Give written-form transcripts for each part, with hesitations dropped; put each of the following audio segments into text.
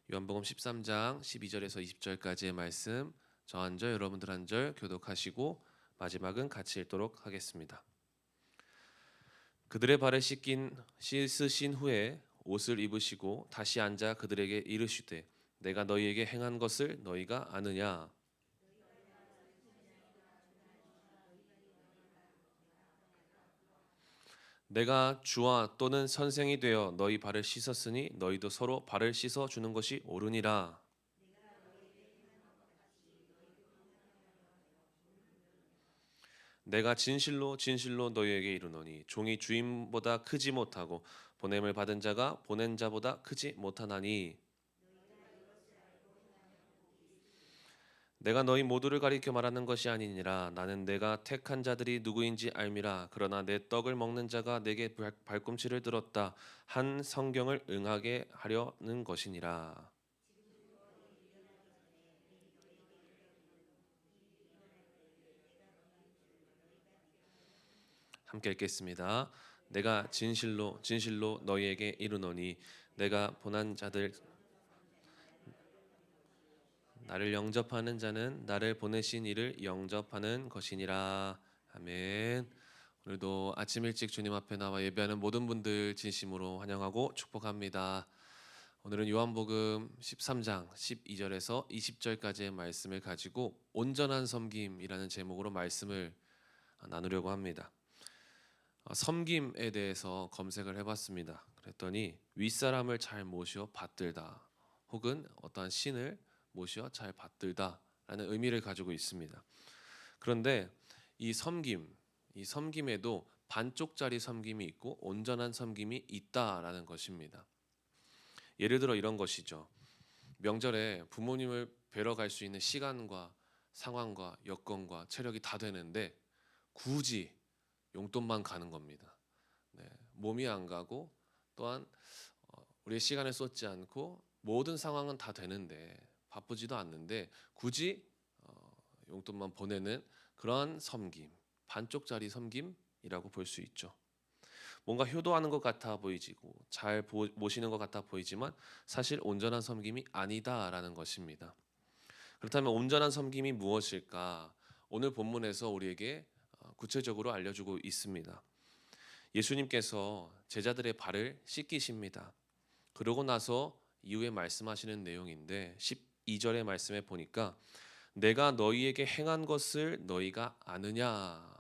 요한복음 13장 12절에서 20절까지의 말씀, 저 한 절 여러분들 한 절 교독하시고 마지막은 같이 읽도록 하겠습니다. 그들의 발을 씻으신 후에 옷을 입으시고 다시 앉아 그들에게 이르시되 내가 너희에게 행한 것을 너희가 아느냐? 내가 주와 또는 선생이 되어 너희 발을 씻었으니 너희도 서로 발을 씻어 주는 것이 옳으니라. 내가 진실로 진실로 너희에게 이르노니 종이 주인보다 크지 못하고 보냄을 받은 자가 보낸 자보다 크지 못하나니. 내가 너희 모두를 가리켜 말하는 것이 아니니라. 나는 내가 택한 자들이 누구인지 알미라. 그러나 내 떡을 먹는 자가 내게 발꿈치를 들었다 한 성경을 응하게 하려는 것이니라. 함께 읽겠습니다. 내가 진실로 진실로 너희에게 이르노니 내가 보낸 자들 나를 영접하는 자는 나를 보내신 이를 영접하는 것이니라. 아멘. 오늘도 아침 일찍 주님 앞에 나와 예배하는 모든 분들 진심으로 환영하고 축복합니다. 오늘은 요한복음 13장 12절에서 20절까지의 말씀을 가지고 온전한 섬김이라는 제목으로 말씀을 나누려고 합니다. 섬김에 대해서 검색을 해봤습니다. 그랬더니 윗사람을 잘 모시어 받들다, 혹은 어떠한 신을 모시어 잘 받들다라는 의미를 가지고 있습니다. 그런데 이 섬김에도 반쪽짜리 섬김이 있고 온전한 섬김이 있다라는 것입니다. 예를 들어 이런 것이죠. 명절에 부모님을 뵈러 갈 수 있는 시간과 상황과 여건과 체력이 다 되는데 굳이 용돈만 가는 겁니다. 네, 몸이 안 가고 또한 우리의 시간을 쏟지 않고 모든 상황은 다 되는데 바쁘지도 않는데 굳이 용돈만 보내는 그러한 섬김, 반쪽짜리 섬김이라고 볼 수 있죠. 뭔가 효도하는 것 같아 보이지고 잘 모시는 것 같아 보이지만 사실 온전한 섬김이 아니다라는 것입니다. 그렇다면 온전한 섬김이 무엇일까? 오늘 본문에서 우리에게 구체적으로 알려주고 있습니다. 예수님께서 제자들의 발을 씻기십니다. 그러고 나서 이후에 말씀하시는 내용인데 12절의 말씀에 보니까 내가 너희에게 행한 것을 너희가 아느냐?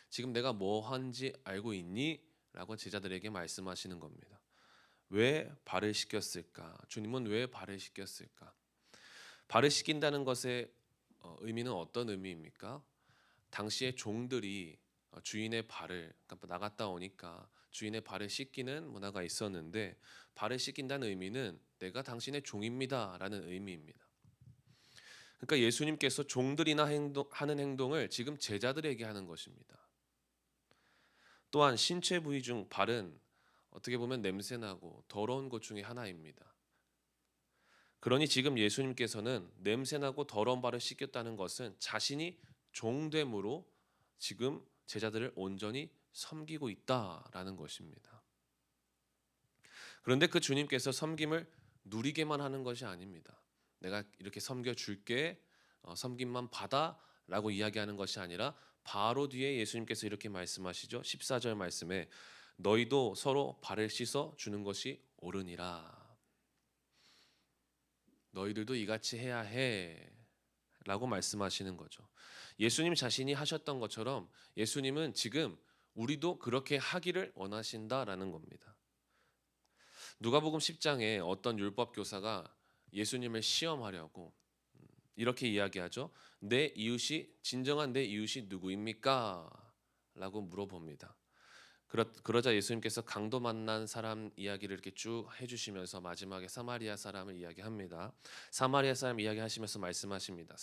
지금 내가 뭐 한지 알고 있니? 라고 제자들에게 말씀하시는 겁니다. 왜 발을 씻겼을까? 주님은 왜 발을 씻겼을까? 발을 씻긴다는 것의 의미는 어떤 의미입니까? 당시의 종들이 주인의 발을, 그러니까 나갔다 오니까 주인의 발을 씻기는 문화가 있었는데, 발을 씻긴다는 의미는 내가 당신의 종입니다라는 의미입니다. 그러니까 예수님께서 종들이나 하는 행동을 지금 제자들에게 하는 것입니다. 또한 신체 부위 중 발은 어떻게 보면 냄새나고 더러운 것 중에 하나입니다. 그러니 지금 예수님께서는 냄새나고 더러운 발을 씻겼다는 것은 자신이 종됨으로 지금 제자들을 온전히 섬기고 있다라는 것입니다. 그런데 그 주님께서 섬김을 누리게만 하는 것이 아닙니다. 내가 이렇게 섬겨 줄게, 섬김만 받아라고 이야기하는 것이 아니라 바로 뒤에 예수님께서 이렇게 말씀하시죠. 14절 말씀에 너희도 서로 발을 씻어 주는 것이 옳으니라. 너희들도 이같이 해야 해 라고 말씀하시는 거죠. 예수님 자신이 하셨던 것처럼 예수님은 지금 우리도 그렇게 하기를 원하신다라는 겁니다. 누가복음 10장에 어떤 율법 교사가 예수님을 시험하려고 이렇게 이야기하죠. 내 이웃이 진정한 내 이웃이 누구입니까? 라고 물어봅니다. 그러자 예수님께서 강도 만난 사람 이야기를 이렇게 쭉 해주시면서 마지막에 사마리아 사람을 이야기합니다. 사마리아 사람 이야기하시면서 말씀하십니다.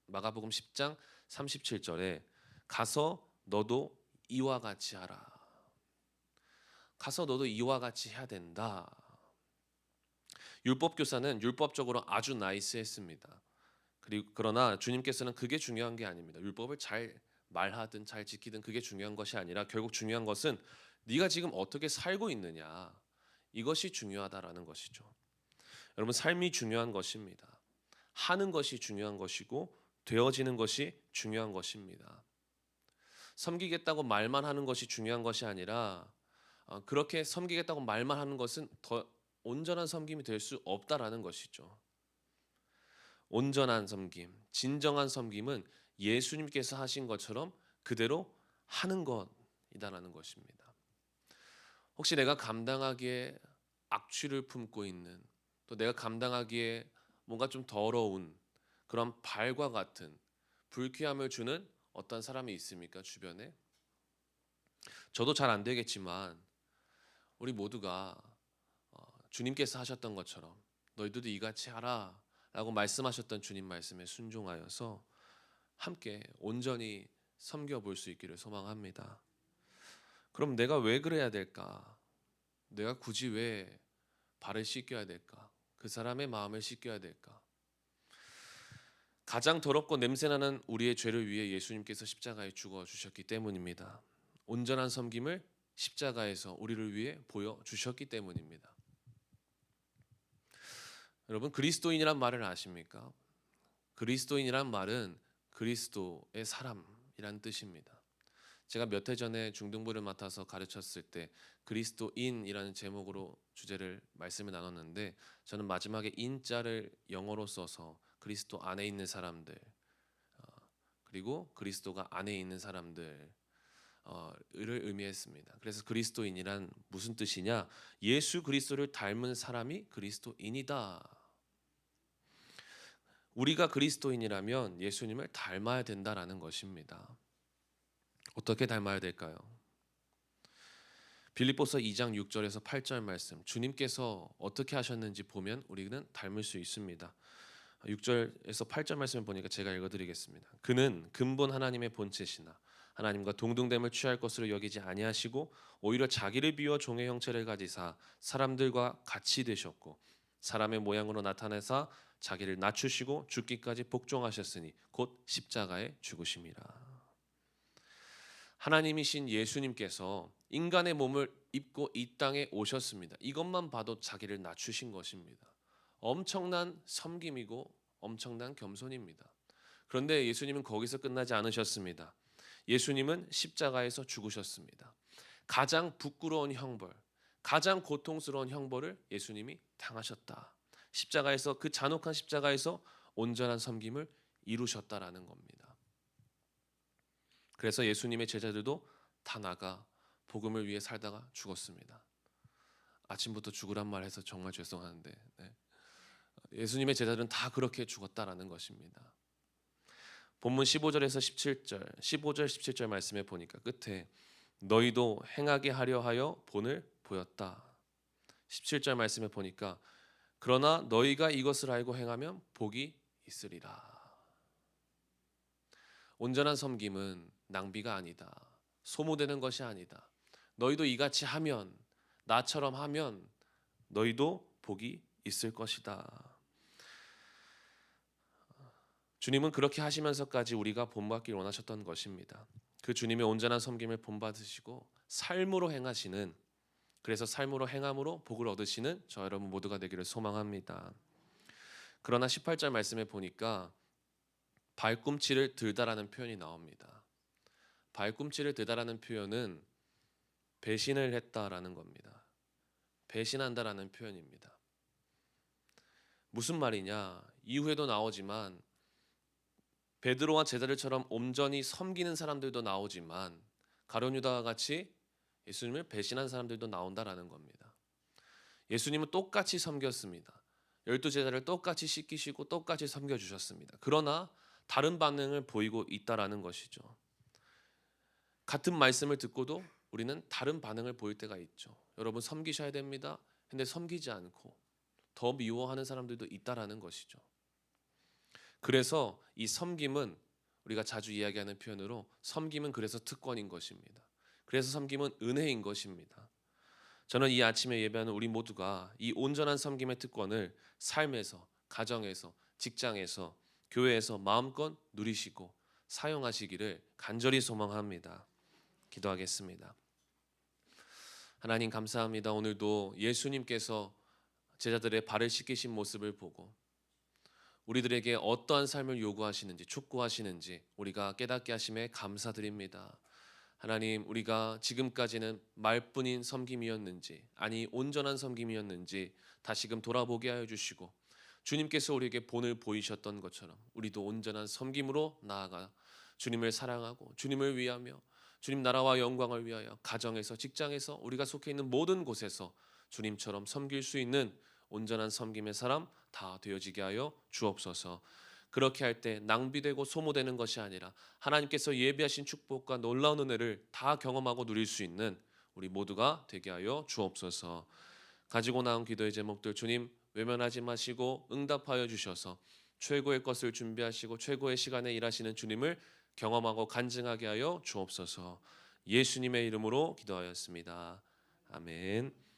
마가복음 10장 37절에 가서 너도 이와 같이 하라. 가서 너도 이와 같이 해야 된다. 율법 교사는 율법적으로 아주 나이스했습니다. 그러나 주님께서는 그게 중요한 게 아닙니다. 율법을 잘 말하든 잘 지키든 그게 중요한 것이 아니라 결국 중요한 것은 네가 지금 어떻게 살고 있느냐, 이것이 중요하다라는 것이죠. 여러분, 삶이 중요한 것입니다. 하는 것이 중요한 것이고 되어지는 것이 중요한 것입니다. 섬기겠다고 말만 하는 것이 중요한 것이 아니라 그렇게 섬기겠다고 말만 하는 것은 더 온전한 섬김이 될 수 없다라는 것이죠. 온전한 섬김, 진정한 섬김은 예수님께서 하신 것처럼 그대로 하는 것이다라는 것입니다. 혹시 내가 감당하기에 악취를 품고 있는, 또 내가 감당하기에 뭔가 좀 더러운 그런 발과 같은 불쾌함을 주는 어떤 사람이 있습니까? 주변에? 저도 잘 안 되겠지만 우리 모두가 주님께서 하셨던 것처럼 너희들도 이같이 하라 라고 말씀하셨던 주님 말씀에 순종하여서 함께 온전히 섬겨볼 수 있기를 소망합니다. 그럼 내가 왜 그래야 될까? 내가 굳이 왜 발을 씻겨야 될까? 그 사람의 마음을 씻겨야 될까? 가장 더럽고 냄새나는 우리의 죄를 위해 예수님께서 십자가에 죽어주셨기 때문입니다. 온전한 섬김을 십자가에서 우리를 위해 보여주셨기 때문입니다. 여러분, 그리스도인이란 말을 아십니까? 그리스도인이란 말은 그리스도의 사람이란 뜻입니다. 제가 몇 해 전에 중등부를 맡아서 가르쳤을 때 그리스도인이라는 제목으로 주제를 말씀을 나눴는데, 저는 마지막에 인자를 영어로 써서 그리스도 안에 있는 사람들, 그리고 그리스도가 안에 있는 사람들 를 의미했습니다. 그래서 그리스도인이란 무슨 뜻이냐? 예수 그리스도를 닮은 사람이 그리스도인이다. 우리가 그리스도인이라면 예수님을 닮아야 된다라는 것입니다. 어떻게 닮아야 될까요? 빌립보서 2장 6절에서 8절 말씀, 주님께서 어떻게 하셨는지 보면 우리는 닮을 수 있습니다. 6절에서 8절 말씀을 보니까 제가 읽어드리겠습니다. 그는 근본 하나님의 본체시나 하나님과 동등됨을 취할 것으로 여기지 아니하시고 오히려 자기를 비워 종의 형체를 가지사 사람들과 같이 되셨고 사람의 모양으로 나타내사 자기를 낮추시고 죽기까지 복종하셨으니 곧 십자가에 죽으심이라. 하나님이신 예수님께서 인간의 몸을 입고 이 땅에 오셨습니다. 이것만 봐도 자기를 낮추신 것입니다. 엄청난 섬김이고 엄청난 겸손입니다. 그런데 예수님은 거기서 끝나지 않으셨습니다. 예수님은 십자가에서 죽으셨습니다. 가장 부끄러운 형벌, 가장 고통스러운 형벌을 예수님이 당하셨다. 십자가에서, 그 잔혹한 십자가에서 온전한 섬김을 이루셨다라는 겁니다. 그래서 예수님의 제자들도 다 나가 복음을 위해 살다가 죽었습니다. 아침부터 죽으란 말 해서 정말 죄송한데, 예수님의 제자들은 다 그렇게 죽었다라는 것입니다. 본문 15절에서 17절, 15절 17절 말씀에 보니까 끝에 너희도 행하게 하려 하여 본을 보였다. 17절 말씀에 보니까 그러나 너희가 이것을 알고 행하면 복이 있으리라. 온전한 섬김은 낭비가 아니다. 소모되는 것이 아니다. 너희도 이같이 하면, 나처럼 하면 너희도 복이 있을 것이다. 주님은 그렇게 하시면서까지 우리가 본받기를 원하셨던 것입니다. 그 주님의 온전한 섬김을 본받으시고 삶으로 행하시는, 그래서 삶으로 행함으로 복을 얻으시는 저 여러분 모두가 되기를 소망합니다. 그러나 18절 말씀에 보니까 발꿈치를 들다라는 표현이 나옵니다. 발꿈치를 들다라는 표현은 배신을 했다라는 겁니다. 배신한다라는 표현입니다. 무슨 말이냐? 이후에도 나오지만 베드로와 제자들처럼 온전히 섬기는 사람들도 나오지만 가룟 유다와 같이 예수님을 배신한 사람들도 나온다라는 겁니다. 예수님은 똑같이 섬겼습니다. 12제자를 똑같이 씻기시고 똑같이 섬겨주셨습니다. 그러나 다른 반응을 보이고 있다라는 것이죠. 같은 말씀을 듣고도 우리는 다른 반응을 보일 때가 있죠. 여러분 섬기셔야 됩니다. 근데 섬기지 않고 더 미워하는 사람들도 있다라는 것이죠. 그래서 이 섬김은 우리가 자주 이야기하는 표현으로 섬김은 그래서 특권인 것입니다. 그래서 섬김은 은혜인 것입니다. 저는 이 아침에 예배하는 우리 모두가 이 온전한 섬김의 특권을 삶에서, 가정에서, 직장에서, 교회에서 마음껏 누리시고 사용하시기를 간절히 소망합니다. 기도하겠습니다. 하나님 감사합니다. 오늘도 예수님께서 제자들의 발을 씻기신 모습을 보고 우리들에게 어떠한 삶을 요구하시는지 촉구하시는지 우리가 깨닫게 하심에 감사드립니다. 하나님, 우리가 지금까지는 말뿐인 섬김이었는지 아니 온전한 섬김이었는지 다시금 돌아보게 하여 주시고 주님께서 우리에게 본을 보이셨던 것처럼 우리도 온전한 섬김으로 나아가 주님을 사랑하고 주님을 위하며 주님 나라와 영광을 위하여 가정에서 직장에서 우리가 속해 있는 모든 곳에서 주님처럼 섬길 수 있는 온전한 섬김의 사람 다 되어지게 하여 주옵소서. 그렇게 할 때 낭비되고 소모되는 것이 아니라 하나님께서 예비하신 축복과 놀라운 은혜를 다 경험하고 누릴 수 있는 우리 모두가 되게 하여 주옵소서. 가지고 나온 기도의 제목들 주님 외면하지 마시고 응답하여 주셔서 최고의 것을 준비하시고 최고의 시간에 일하시는 주님을 경험하고 간증하게 하여 주옵소서. 예수님의 이름으로 기도하였습니다. 아멘.